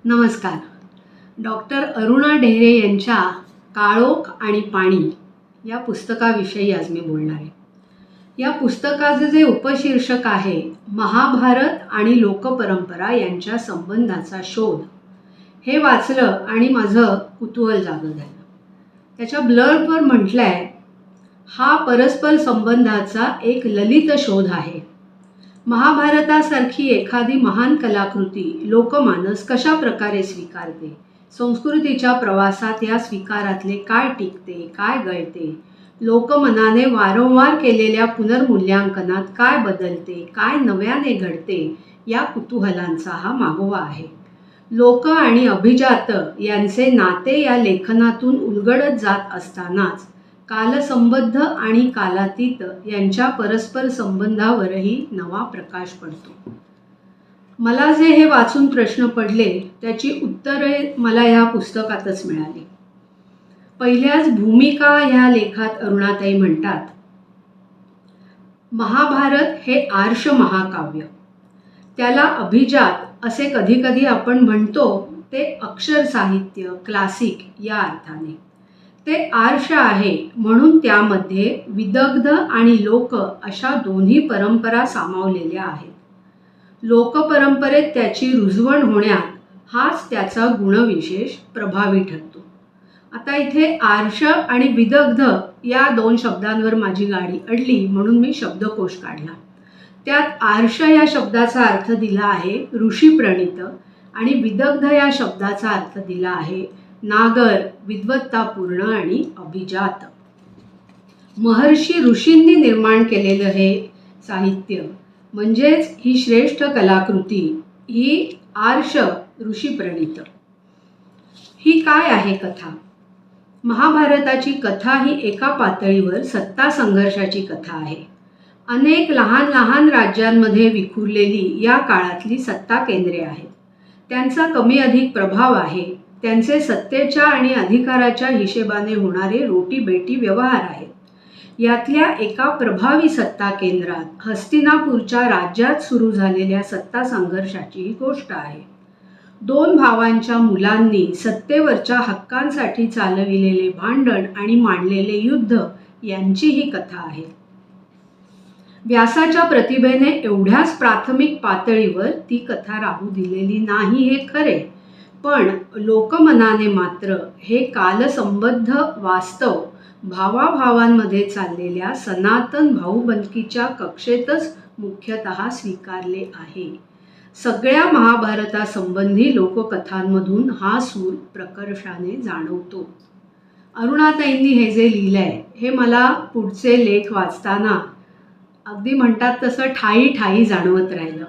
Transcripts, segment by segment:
नमस्कार. डॉक्टर अरुणा ढेरे यांच्या काळोख आणि पाणी या पुस्तकाविषयी आज मी बोलणार आहे. या पुस्तकाचे जे उपशीर्षक आहे महाभारत आणि लोकपरंपरा यांच्या संबंधाचा शोध, हे वाचलं आणि माझं कुतूहल जागं झालं. त्याच्या ब्लर्बवर म्हटलं आहे, हा परस्पर संबंधाचा एक ललित शोध आहे. महाभारतासारखी एखादी महान कलाकृती लोकमानस कशा प्रकारे स्वीकारते, संस्कृतीच्या प्रवासात या स्वीकारातले काय टिकते, काय गळते, लोकमनाने वारंवार केलेल्या पुनर्मूल्यांकनात काय बदलते, काय नव्याने घडते, या कुतूहलांचा हा मागोवा आहे. लोक आणि अभिजात यांचे नाते या लेखनातून उलगडत जात असतानाच कालसंबद्ध आणि कालातीत यांच्या परस्पर संबंधावरही नवा प्रकाश पडतो. मला जे हे वाचून प्रश्न पडले त्याची उत्तरे मला या पुस्तकातच मिळाली. पहिल्याच भूमिका ह्या लेखात अरुणाताई म्हणतात, महाभारत हे आर्ष महाकाव्य. त्याला अभिजात असे कधीकधी आपण म्हणतो ते अक्षर साहित्य, क्लासिक या अर्थाने. ते आर्ष आहे म्हणून त्यामध्ये विदग्ध आणि लोक अशा दोन्ही परंपरा सामावलेल्या आहेत. लोकपरंपरेत त्याची रुजवण होण्यात हाच त्याचा गुणविशेष प्रभावी ठरतो. आता इथे आर्ष आणि विदग्ध या दोन शब्दांवर माझी गाडी अडली म्हणून मी शब्दकोश काढला. त्यात आर्ष या शब्दाचा अर्थ दिला आहे ऋषीप्रणीत आणि विदग्ध या शब्दाचा अर्थ दिला आहे नागर, विद्वत्तापूर्ण आणि अभिजात. महर्षी ऋषींनी निर्माण केलेलं हे साहित्य म्हणजेच ही श्रेष्ठ कलाकृती ही आर्ष ऋषीप्रणीत. ही काय आहे कथा? महाभारताची कथा ही एका पातळीवर सत्ता संघर्षाची कथा आहे. अनेक लहान लहान राज्यांमध्ये विखुरलेली या काळातली सत्ता केंद्रे आहेत. त्यांचा कमी अधिक प्रभाव आहे. त्यांचे सत्तेच्या आणि अधिकाराच्या हिशेबाने होणारे रोटीबेटी व्यवहार आहेत. यातल्या एका प्रभावी सत्ता केंद्रात हस्तिनापूरच्या राज्यात सुरू झालेल्या सत्ता संघर्षाची ही गोष्ट आहे. दोन भावांच्या मुलांनी सत्तेवरच्या हक्कांसाठी चालविलेले भांडण आणि मांडलेले युद्ध यांची ही कथा आहे. व्यासाच्या प्रतिभेने एवढ्याच प्राथमिक पातळीवर ती कथा राहू दिलेली नाही हे खरे, पण लोकमनाने मात्र हे कालसंबद्ध वास्तव भावाभावांमध्ये चाललेल्या सनातन भाऊबंदकीच्या कक्षेतच मुख्यतः स्वीकारले आहे. सगळ्या महाभारतासंबंधी लोककथांमधून हा सूर प्रकर्षाने जाणवतो. अरुणाताईंनी हे जे लिहिलंय हे मला पुढचे लेख वाचताना अगदी म्हणतात तसं ठाई ठाई जाणवत राहिलं.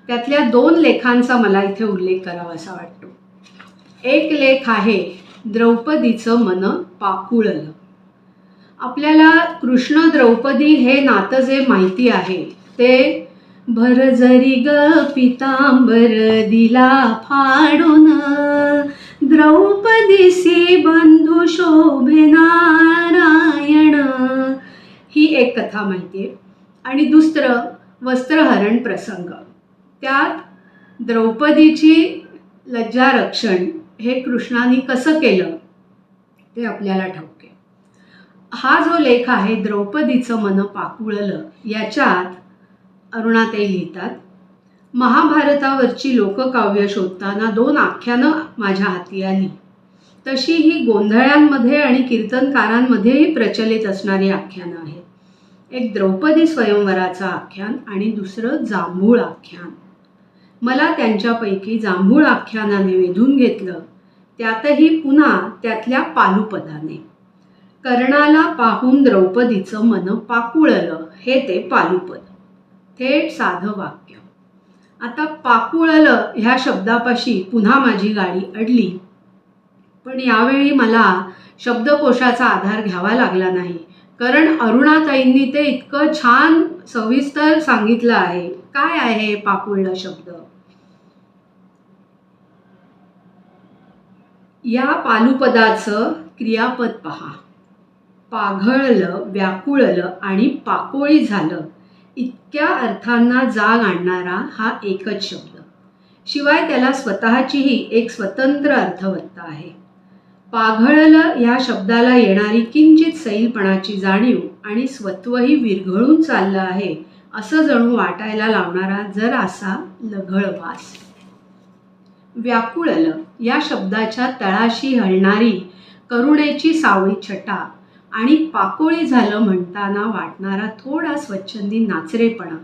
त्यातल्या दोन लेखांचा मला इथे उल्लेख करावासा वाटतो. एक लेख आहे द्रौपदीचं मन पाकुळलं. आपल्याला कृष्ण द्रौपदी हे नातं जे माहिती आहे ते भरजरी ग पितांबर दिला फाडून, द्रौपदीसी बंधू शोभे नारायण, ही एक कथा माहिती आहे. आणि दुसरं वस्त्रहरण प्रसंग. त्यात द्रौपदीची लज्जारक्षण हे कृष्णाने कसं केलं ते आपल्याला ठाऊक आहे. हा जो लेख आहे द्रौपदीचं मन पाकुळलं, याच्यात अरुणाताई लिहितात, महाभारतावरची लोककाव्य शोधताना दोन आख्यानं माझ्या हाती आली. तशी ही गोंधळ्यांमध्ये आणि कीर्तनकारांमध्येही प्रचलित असणारी आख्यानं आहेत. एक द्रौपदी स्वयंवराचं आख्यान आणि दुसरं जांभूळ आख्यान. मला त्यांच्यापैकी जांभूळ आख्यानाने वेधून घेतलं, त्यातही पुन्हा त्यातल्या पालुपदाने. कर्णाला पाहून द्रौपदीचं मन पाकुळलं हे ते पालुपद. थेट साधं वाक्य. आता पाकुळलं ह्या शब्दापाशी पुन्हा माझी गाडी अडली, पण यावेळी मला शब्दकोशाचा आधार घ्यावा लागला नाही, कारण अरुणाताईंनी ते इतकं छान सविस्तर सांगितलं आहे. काय आहे पाकुळलं शब्द? या पालुपदाचं क्रियापद पहा. पाघळलं, व्याकुळलं आणि पाकोळी झालं इतक्या अर्थांना जाग आणणारा हा एकच शब्द. शिवाय त्याला स्वतःचीही एक स्वतंत्र अर्थवत्ता आहे. पाघळलं या शब्दाला येणारी किंचित सैलपणाची जाणीव आणि स्वत्वही विरघळून चाललं आहे असं जणू वाटायला लावणारा जरासा लघळ वास. व्याकुळलं या शब्दाच्या तळाशी हलणारी करुणेची सावळी छटा आणि पाकोळी झालं म्हणताना वाटणारा थोडा स्वच्छंदी नाचरेपणा,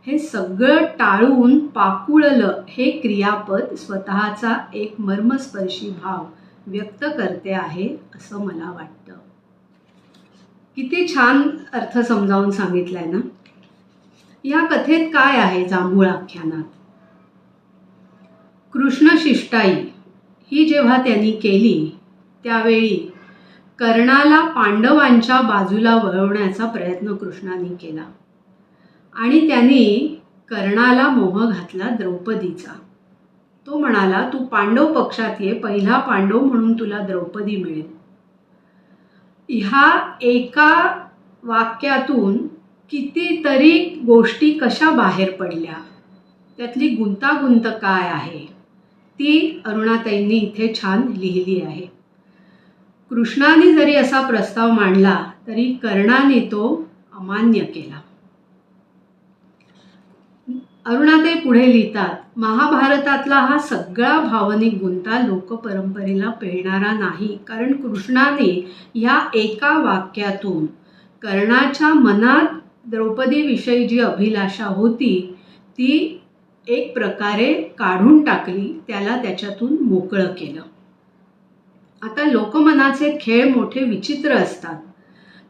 हे सगळं टाळून पाकुळलं हे क्रियापद स्वतःचा एक मर्मस्पर्शी भाव व्यक्त करते आहे असं मला वाटतं. किती छान अर्थ समजावून सांगितलाय ना. या कथेत काय आहे जांभूळ आख्यानात? कृष्ण शिष्टाई ही जेव्हा त्यांनी केली त्यावेळी कर्णाला पांडवांच्या बाजूला वळवण्याचा प्रयत्न कृष्णाने केला आणि त्यांनी कर्णाला मोह घातला द्रौपदीचा. तो म्हणाला, तू पांडव पक्षात ये, पहिला पांडव म्हणून तुला द्रौपदी मिळेल. ह्या एका वाक्यातून कितीतरी गोष्टी कशा बाहेर पडल्या, त्यातली गुंतागुंत काय आहे ती अरुणाताईंनी इथे छान लिहिली आहे. कृष्णाने जरी असा प्रस्ताव मांडला तरी कर्णाने तो अमान्य केला. अरुणाताई पुढे लिहितात, महाभारतातला हा सगळा भावनिक गुंता लोकपरंपरेला पेलणारा नाही, कारण कृष्णाने ह्या एका वाक्यातून कर्णाच्या मनात द्रौपदीविषयी जी अभिलाषा होती ती एक प्रकारे काढून टाकली, त्याला त्याच्यातून मोकळं केलं. आता लोकमनाचे खेळ मोठे विचित्र असतात.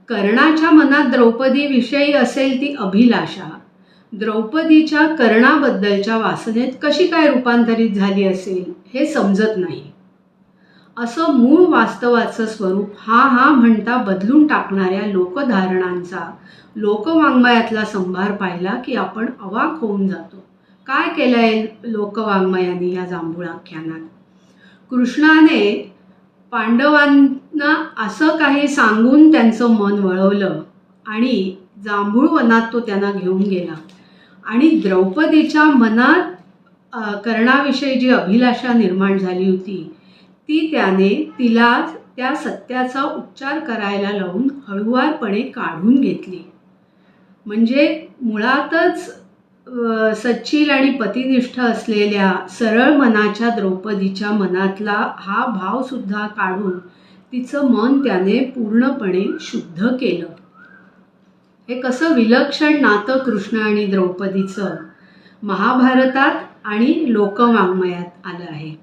कर्णाच्या मनात द्रौपदीविषयी असेल ती अभिलाषा द्रौपदीच्या कर्णाबद्दलच्या वासनेत कशी काय रूपांतरित झाली असेल हे समजत नाही. असं मूळ वास्तवाचं स्वरूप हा म्हणता बदलून टाकणाऱ्या लोकधारणांचा लोकवाङ्मयातला संभार पाहिला की आपण अवाक होऊन जातो. काय केलंय लोकवाङ्मयाने या जांभूळ आख्यानात? कृष्णाने पांडवांना असं काही सांगून त्यांचं मन वळवलं आणि जांभूळ वनात तो त्यांना घेऊन गेला आणि द्रौपदीच्या मनात कर्णाविषयी जी अभिलाषा निर्माण झाली होती ती त्याने तिला त्या सत्याचा उच्चार करायला लावून हळुवारपणे काढून घेतली. म्हणजे मुळातच सच्चील आणि पतिनिष्ठ असलेल्या सरळ मनाच्या द्रौपदीच्या मनातला हा भावसुद्धा काढून तिचं मन त्याने पूर्णपणे शुद्ध केलं. हे कसं विलक्षण नातं कृष्ण आणि द्रौपदीचं महाभारतात आणि लोकवाङ्मयात आलं आहे.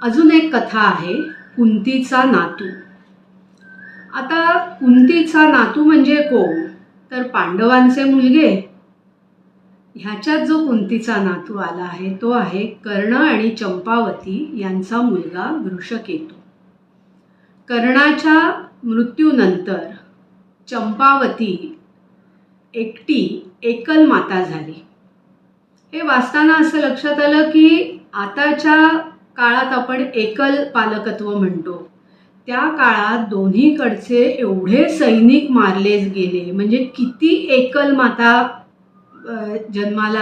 अजून एक कथा आहे, कुंतीचा नातू. आता कुंतीचा नातू म्हणजे कोण? तर पांडवांचे मुलगे. ह्याच्यात जो कुंतीचा नातू आला आहे तो आहे कर्ण आणि चंपावती यांचा मुलगा वृषकेतू. कर्णाच्या मृत्यूनंतर चंपावती एकटी एकल माता झाली. हे वाचताना असं लक्षात आलं की आताच्या काळात आपण एकल पालकत्व म्हणतो, त्या काळात दोन्हीकडचे एवढे सैनिक मारले गेले, म्हणजे किती एकल माता जन्माला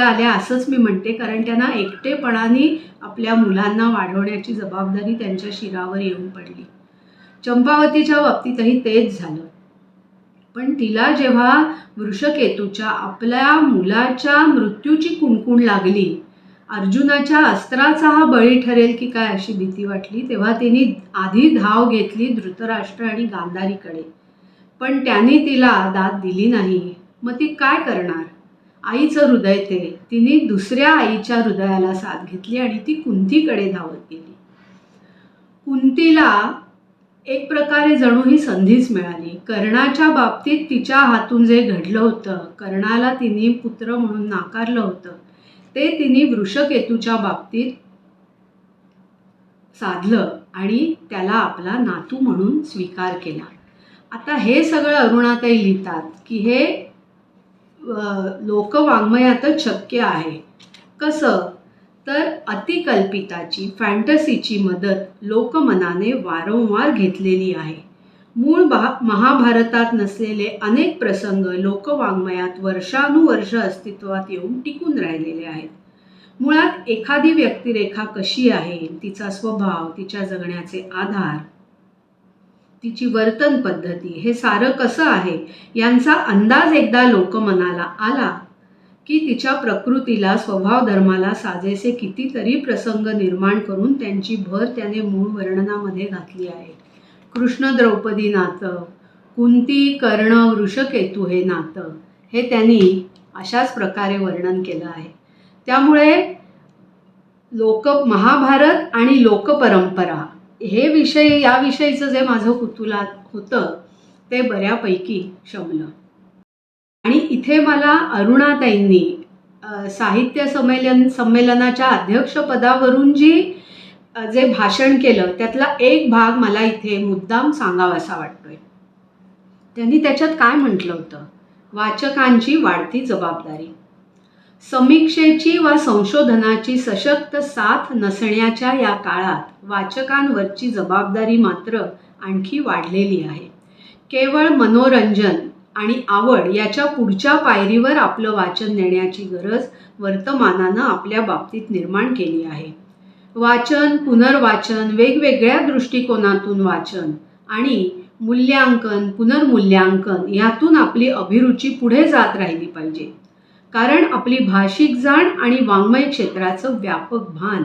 आल्या असंच मी म्हणते, कारण त्यांना एकटेपणाने आपल्या मुलांना वाढवण्याची जबाबदारी त्यांच्या शिरावर येऊन पडली. चंपावतीच्या बाबतीतही तेच झालं. पण तिला जेव्हा वृषकेतूच्या आपल्या मुलाच्या मृत्यूची कुणकुण लागली, अर्जुनाच्या अस्त्राचा हा बळी ठरेल की काय अशी भीती वाटली, तेव्हा तिने आधी धाव घेतली धृतराष्ट्र आणि गांधारीकडे. पण त्यांनी तिला दाद दिली नाही. मग ती काय करणार? आईचं हृदय ते. तिने दुसऱ्या आईच्या हृदयाला साथ घेतली आणि ती कुंतीकडे धावत गेली. कुंतीला एक प्रकारे जणू ही संधीच मिळाली. कर्णाच्या बाबतीत तिच्या हातून जे घडलं होतं, कर्णाला तिने पुत्र म्हणून नाकारलं होतं, ते तिने वृषकेतूच्या बाबतीत साधलं आणि त्याला आपला नातू म्हणून स्वीकार केला. आता हे सगळं अरुणाताई लिहितात की हे लोकवाङ्मयातच शक्य आहे. कसं? तर अतिकल्पिताची फॅन्टसीची मदत लोकमनाने वारंवार घेतलेली आहे. मूळ महाभारतात नसलेले अनेक प्रसंग लोकवाङ्मयात वर्षानुवर्ष अस्तित्वात येऊन टिकून राहिलेले आहेत. मुळात एखादी व्यक्तिरेखा कशी आहे, तिचा स्वभाव, तिच्या जगण्याचे आधार, तिची वर्तन पद्धती, हे सारं कसं आहे यांचा अंदाज एकदा लोकमनाला आला की तिच्या प्रकृतीला, स्वभाव धर्माला साजेसे कितीतरी प्रसंग निर्माण करून त्यांची भर त्याने मूळ वर्णनामध्ये घातली आहे. कृष्ण द्रौपदी नातं, कुंती कर्ण वृषकेतू हे नातं, हे त्यांनी अशाच प्रकारे वर्णन केलं आहे. त्यामुळे महाभारत आणि लोकपरंपरा हे विषय, या विषयीचं जे माझं कुतूहल होतं ते बऱ्यापैकी शमलं. आणि इथे मला अरुणाताईंनी साहित्य संमेलनाच्या अध्यक्षपदावरून जे भाषण केलं त्यातला एक भाग मला इथे मुद्दाम सांगावासा वाटतोय. त्यांनी त्याच्यात काय म्हटलं होतं? वाचकांची वाढती जबाबदारी. समीक्षेची वा संशोधनाची सशक्त साथ नसण्याच्या या काळात वाचकांवरची जबाबदारी मात्र आणखी वाढलेली आहे. केवळ मनोरंजन आणि आवड याच्या पुढच्या पायरीवर आपलं वाचन नेण्याची गरज वर्तमानानं आपल्या बाबतीत निर्माण केली आहे. वाचन, पुनर्वाचन, वेगवेगळ्या दृष्टिकोनातून वाचन आणि मूल्यांकन, पुनर्मूल्यांकन यातून आपली अभिरुची पुढे जात राहिली पाहिजे. कारण आपली भाषिक जाण आणि वाङ्मय क्षेत्राचं व्यापक भान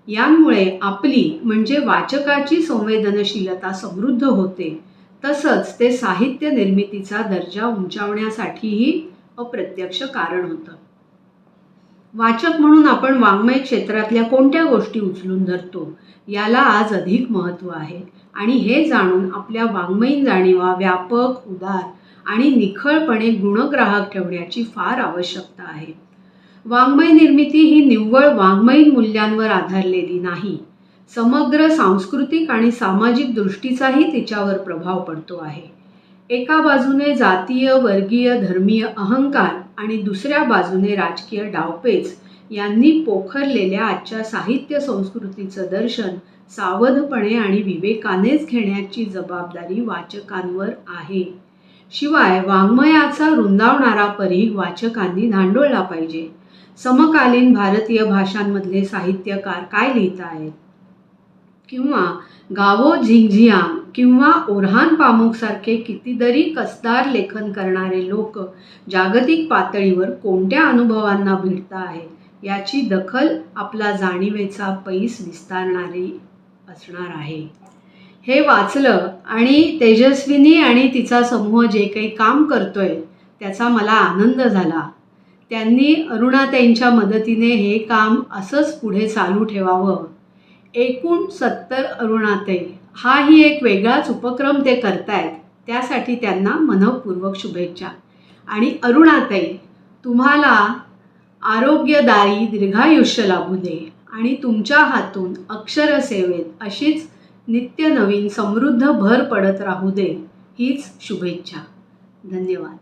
यांमुळे आपली म्हणजे वाचकाची संवेदनशीलता समृद्ध होते. तसंच ते साहित्य निर्मितीचा दर्जा उंचावण्यासाठीही अप्रत्यक्ष कारण होतं. वाचक म्हणून आपण वाङ्मय क्षेत्रातल्या कोणत्या गोष्टी उचलून धरतो याला आज अधिक महत्त्व आहे आणि हे जाणून आपल्या वाङ्मयीन जाणीवा व्यापक, उदार आणि निखळपणे गुणग्राहक ठेवण्याची फार आवश्यकता आहे. वाङ्मय निर्मिती ही निव्वळ वाङ्मयीन मूल्यांवर आधारलेली नाही. समग्र सांस्कृतिक आणि सामाजिक दृष्टीचाही तिच्यावर प्रभाव पडतो आहे. एका बाजूने जातीय, वर्गीय, धर्मीय अहंकार आणि दुसऱ्या बाजूने राजकीय डावपेच यांनी पोखरलेल्या आजच्या साहित्य संस्कृतीचं दर्शन सावधपणे आणि विवेकानेच घेण्याची जबाबदारी वाचकांवर आहे. शिवाय वाङ्मयाचा रुंदावणारा परीघ वाचकांनी धांडोळला पाहिजे. समकालीन भारतीय भाषांमधले साहित्यकार काय लिहित आहेत किंवा गावो झिंगझियांग किंवा ओरहान पामुक सारखे कितीतरी कसदार लेखन करणारे लोक जागतिक पातळीवर कोणत्या अनुभवांना भिडत आहेत याची दखल आपला जाणीवेचा पैस विस्तारणारी असणार आहे. हे वाचलं आणि तेजस्विनी आणि तिचा समूह जे काही काम करतोय त्याचा मला आनंद झाला. त्यांनी अरुणाताईंच्या मदतीने हे काम असंच पुढे चालू ठेवावं. एकूण 70 अरुणाताई हाही एक वेगळाच उपक्रम ते करतायत, त्यासाठी त्यांना मनःपूर्वक शुभेच्छा. आणि अरुणाताई, तुम्हाला आरोग्यदायी दीर्घायुष्य लाभू दे आणि तुमच्या हातून अक्षरसेवेत अशीच नित्य नवीन समृद्ध भर पडत राहू दे, हीच शुभेच्छा. धन्यवाद.